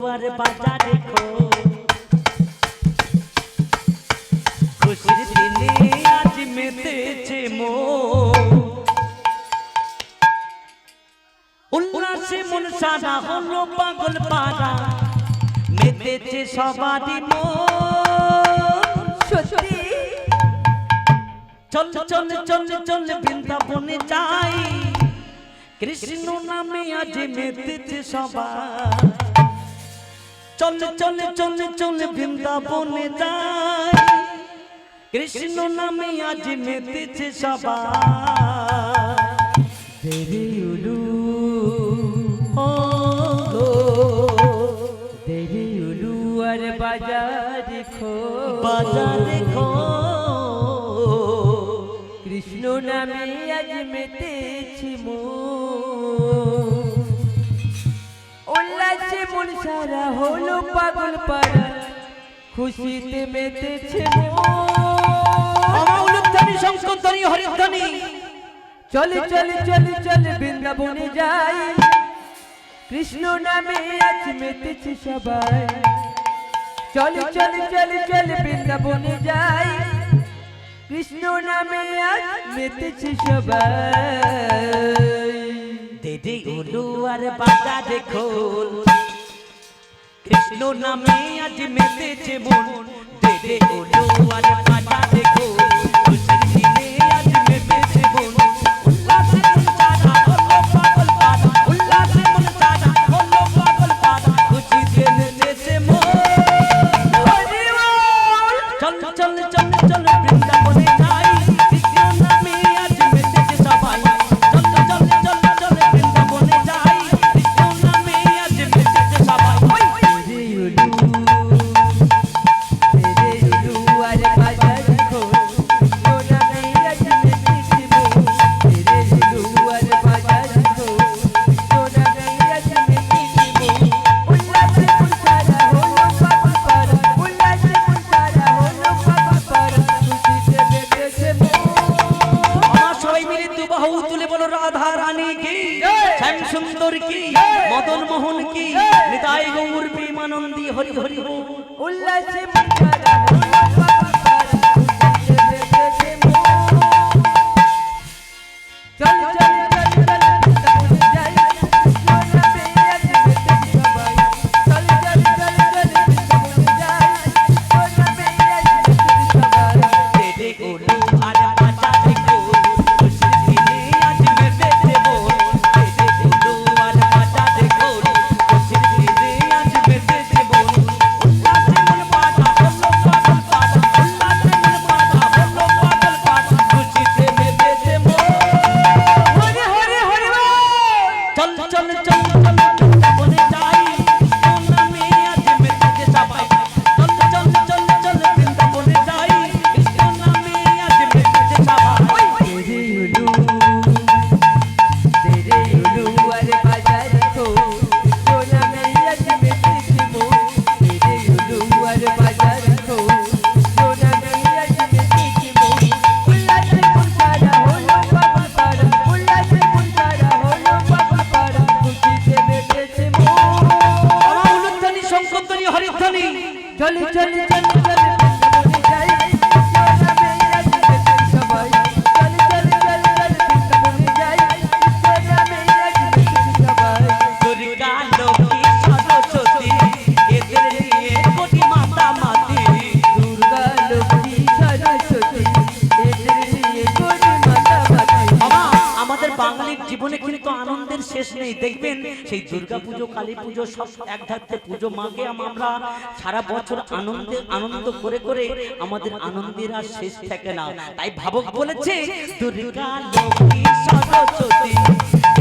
বাজা দেখো খুশির দিনে আজ মেতেছে মন উল্লাসে মন সারা হলো পাগল পাড়া মেতেছে সবারই মন সত্যি চল চল চল চল বৃন্দাবনে যাই কৃষ্ণ নামে আজ মেতেছে সবাই চল চল চল চল বৃন্দাবনে যাই কৃষ্ণ নামে আজ মেতেছে সবাই দেরি উলু ও দেরি উলু আর বাজার দেখো কৃষ্ণ নামে আজ মেতেছে মন উল্লাসে মন সারা হলো পাগল পাড়া খুশিতে মেতেছে মন শঙ্করধ্বনি হরিধ্বনি চল চল চল চল বৃন্দাবনে যাই কৃষ্ণ নামে আজ মেতেছে সবাই চল চল চল চল বৃন্দাবনে যাই কৃষ্ণ নামে আজ মেতেছে সবাই দেদে উলু আর বাজা দেখো কৃষ্ণ নামে আজ মেতেছে মন দেদে উলু আর বাজা দেখো খুশির দিনে আজ মেতেছে মন উল্লাসে মন সারা হলো পাগল পাড়া উল্লাসে মন সারা হলো পাগল পাড়া খুশিতে মেতেছে মন চল চল চল চল বৃন্দাবনে যাই কৃষ্ণ নামে আজ মেতেছে সবাই চল চল চল চল বৃন্দাবনে যাই কৃষ্ণ নামে আজ মেতেছে সবাই তেরে উলু আর বাজা দেখো কৃষ্ণ নামে আজ মেতেছে মন তেরে উলু আর বাজা দেখো কৃষ্ণ নামে আজ মেতেছে মন উল্লাসে মন সারা হলো পাগল পাড়া উল্লাসে মন সারা হলো পাগল পাড়া খুশিতে মেতেছে মন আমার সবাই মিলে দুবাহু তুলে বলো রাধা রানী কি শ্যাম সুন্দর কি মদন মোহন কি নিতাই গৌর প্রেমানন্দী হরি হরি বল উল্লাসে মন সারা হলো পাগল পাড়া খুশিতে মেতেছে মন চল চল চল চল বৃন্দাবনে যাই কৃষ্ণ নামে আজ মেতেছে সবাই চল চল চল চল বৃন্দাবনে যাই কৃষ্ণ নামে আজ মেতেছে সবাই দেদে উলু আর বাজা দেখো খুশির দিনে আজ মেতেছে মন দেদে উলু আর বাজা দেখো খুশির দিনে আজ মেতেছে মন উল্লাসে মন পাড়া হলো পাগল পাড়া উল্লাসে মন পাড়া হলো পাগল পাড়া খুশিতে মেতেছে মন হরি হরি হরি বল চল চল চল চল বৃন্দাবনে যাই কৃষ্ণ নামে আজ মেতেছে সবাই চল চল চল চল বৃন্দাবনে যাই কৃষ্ণ নামে আজ মেতেছে সবাই তেরে উলু আর বাজা দেখো কৃষ্ণ নামে আজ মেতেছে মন তেরে উলু আর বাজা দেখো কৃষ্ণ নামে আজ মেতেছে মন উল্লাসে মন সারা হলো পাগল পাড়া উল্লাসে মন সারা হলো পাগল পাড়া খুশিতে মেতেছে মন আমার উলুধ্বনি শঙ্করধ্বনি হরিধ্বনি চল চল চল চল বৃন্দাবনে যাই কৃষ্ণ নামে আজ মেতেছে সবাই চল চল চল চল বৃন্দাবনে যাই কৃষ্ণ নামে আজ মেতেছে সবাই দুর্গা লক্ষ্মী সরস্বতী এদের নিয়ে কোটি মাতা মাতি দুর্গা লক্ষ্মী সরস্বতী এদের নিয়ে কোটি মাতা মাতি বাবা আমাদের বাঙালির জীবনে কিন্তু আনন্দের শেষ নেই দেখবেন সেই দুর্গা পুজো কালী পুজো সব এক ধারতে পুজো মাকে আমরা সারা বছর আনন্দ করে করে আমাদের আনন্দের আর শেষ থাকে না তাই ভাবক বলেছে দুর্গা লক্ষ্মী সরস্বতী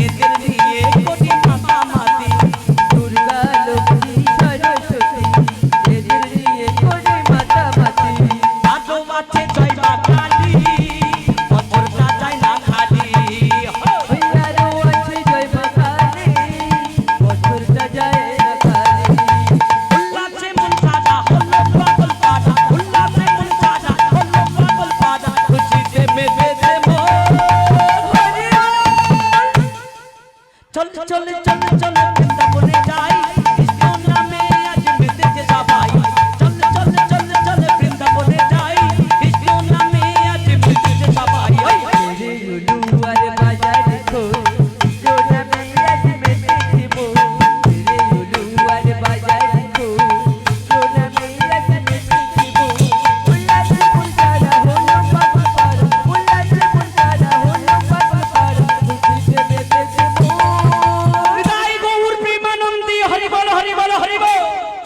এদের নিয়ে কোটি মাতা মাতি দুর্গা লক্ষ্মী সরস্বতী এদের নিয়ে কোটি মাতা মাতি আজো আছে জয় মা কালী বছরটা যায় না খালি হইয়ারো আছে জয় মা কালী বছরটা যায় না খালি উল্লাসে মন সারা হলো পাগল পাড়া উল্লাসে মন সারা হলো পাগল পাড়া খুশিতে মেতেছে মন হরি বল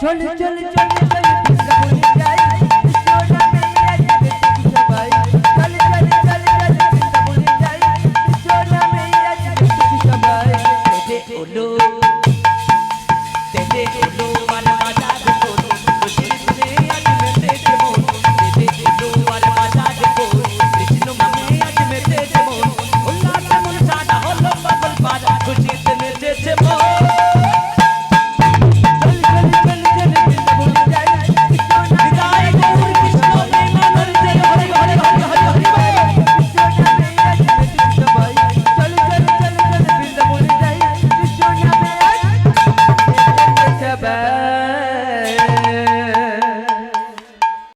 চল চল চল